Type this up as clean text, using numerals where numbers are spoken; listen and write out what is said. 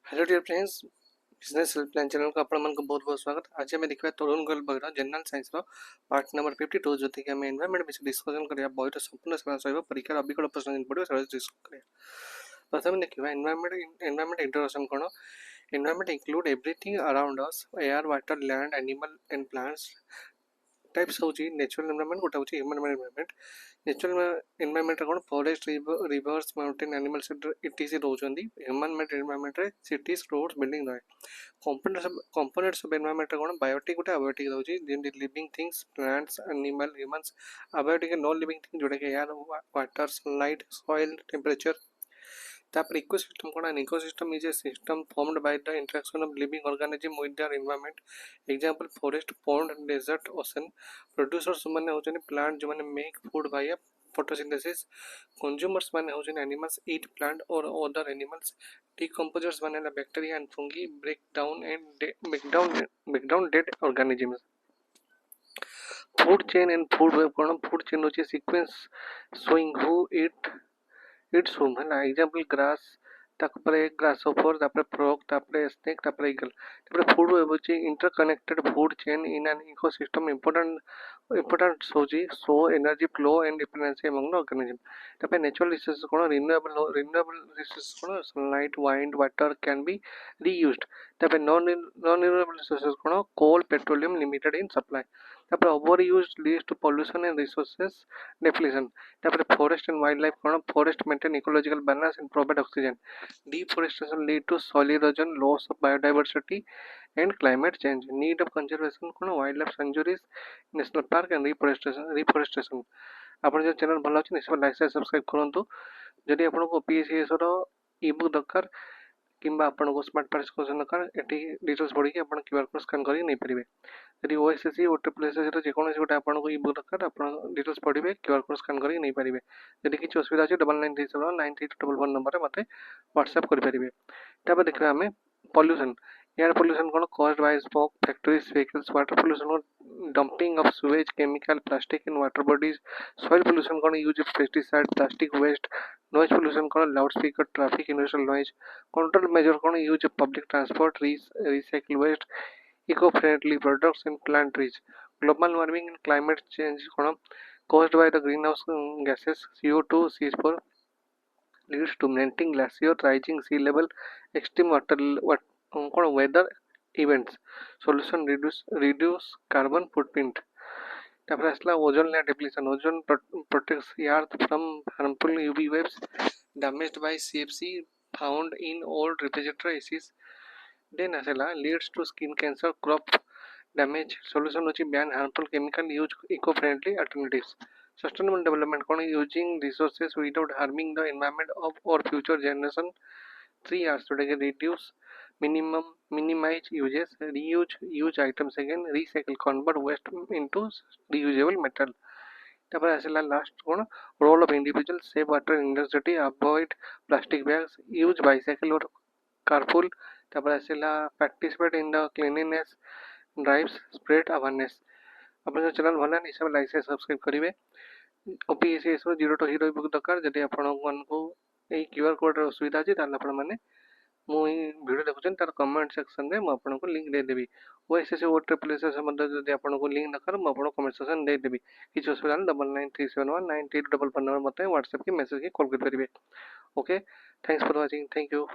Hello dear friends, business helpline channel को आपण मन को बहुत बहुत स्वागत। आज आम देखा तरुण गोयल बहिर जनरल साइंस पार्ट नंबर 52 जो कि आम एनवायरमेंट विषय डिस्कसन करिया। बहिर संपूर्ण सारा सहित परीक्षा अभिकल प्रश्न जन पड़ो से डिस्कस करिया। प्रथम देखिए एनवायरमेंट इंट्रोडक्शन कौन। Environment include everything around us, air water land animal and plants. Types होची नेचुरल एनवायरमेंट, गोटा होची ह्यूमन एनवायरमेंट। नेचुरल एनवायरमेंट कौन forest rivers mountain animals etc रोचंदी। ह्यूमन मेड एनवायरमेंट रे सिटीज रोड्स बिल्डिंग रहे। Components of environment कौन biotic गोटे abiotic रोची जेमती living things plants animal humans. Abiotic non living thing जोटा कि air water sunlight soil temperature. तापर इकोसिस्टम कौन। An ecosystem is a system formed by the interaction of living organism with their environment. Example forest pond desert ocean. Producers माने होचनी plant जो माने make food by photosynthesis. Consumers माने होचनी animals eat plant और other animals. Decomposers माने bacteria and fungi break down dead organisms. Food chain and food web कौन। Food chain होची sequence showing who eats whom है ना। एग्जांपल ग्रास तापर grasshopper तापर फ्रॉग तापर स्नेक तापर ईगल। तापर फूड वेब होची interconnected food chain in an ecosystem. Important होची so energy flow and dependency among the organism. तापर नेचुरल रिसोर्सेज कौन। रिन्यूएबल रिसोर्सेज कौन sunlight wind water can be reused. तापर नॉन रिन्यूएबल रिसोर्सेज कौन coal petroleum limited in supply. तापर over use leads to pollution and resources depletion. तापर forest and wild life कौन forest maintain ecological balance and provide oxygen. Deforestation lead to soil erosion loss of biodiversity and climate change. Need of conservation कौन wild life sanctuaries national park and reforestation. आपण जो channel भल अच्छे निश्चय like से subscribe करूँ। जदि आपको पीएससीएस इ बुक दरकार किंबा आपको स्मार्ट पार्स क्वेश्चन दरकार एटी डिटेल्स पढ़ी आप क्यूआर कोड स्कान करके नहीं पारे। यदि ओएसएससी ओट्रिपलएसएससी जेकोसी गोटे आपको इ बुक दरकार आप डिटेल्स पढ़े क्यूआर कोड स्कान करके नहीं पारे। यदि किसी असुविधा अच्छे 99379324 नंबर में मत व्हाट्सएप करेंगे। तब देखा आम पॉल्यूशन। एयर पॉल्यूशन कौन caused by smoke factories vehicles. Water pollution कौन dumping of sewage chemical plastic in water bodies. Soil pollution कौन use of pesticide plastic waste. Noise pollution कौन loud speaker traffic industrial noise. Control measure कौन use of public transport recycle waste eco friendly products and plant trees. Global warming and climate change कौन caused by the greenhouse gases CO2 C4 leads to melting glacier rising sea level extreme weather events. Solution reduce carbon footprint. तापर आसला ozone layer depletion. Ozone protects the earth from harmful UV waves damaged by CFC found in old refrigerator ACs. Then आसला leads to skin cancer crop damage. Solution होची ban harmful chemical use eco friendly alternatives. Sustainable development कौन using resources without harming the environment of or future generation. 3 R's जोटा reduce minimize uses use items again recycle convert waste into reusable metal. तापर आसला last कौन role of individual save water industry avoid plastic bags use bicycle और carpool. तापर आसला participate in the cleanliness drives spread awareness. अपन channel भल हिसाब like से सब्सक्राइब करेंगे। ओपीएससीएस 0 to हीरो बुक दरकार जदि आपको यही क्यूआर कोड असुविधा अच्छी आपने मुझे वीडियो देखुन तार कमेंट सेक्शन में आपको लिंक देदेवी। ओएसएससी ओट्रिपलएसएस जब आपको लिंक दरकार मुझे कमेंट सेक्शन देदेवी। किसी असुविधा 9937198211 नंबर मत व्हाट्सएप की मेसेज की कॉल करेंगे। Okay, thanks for watching. Thank you.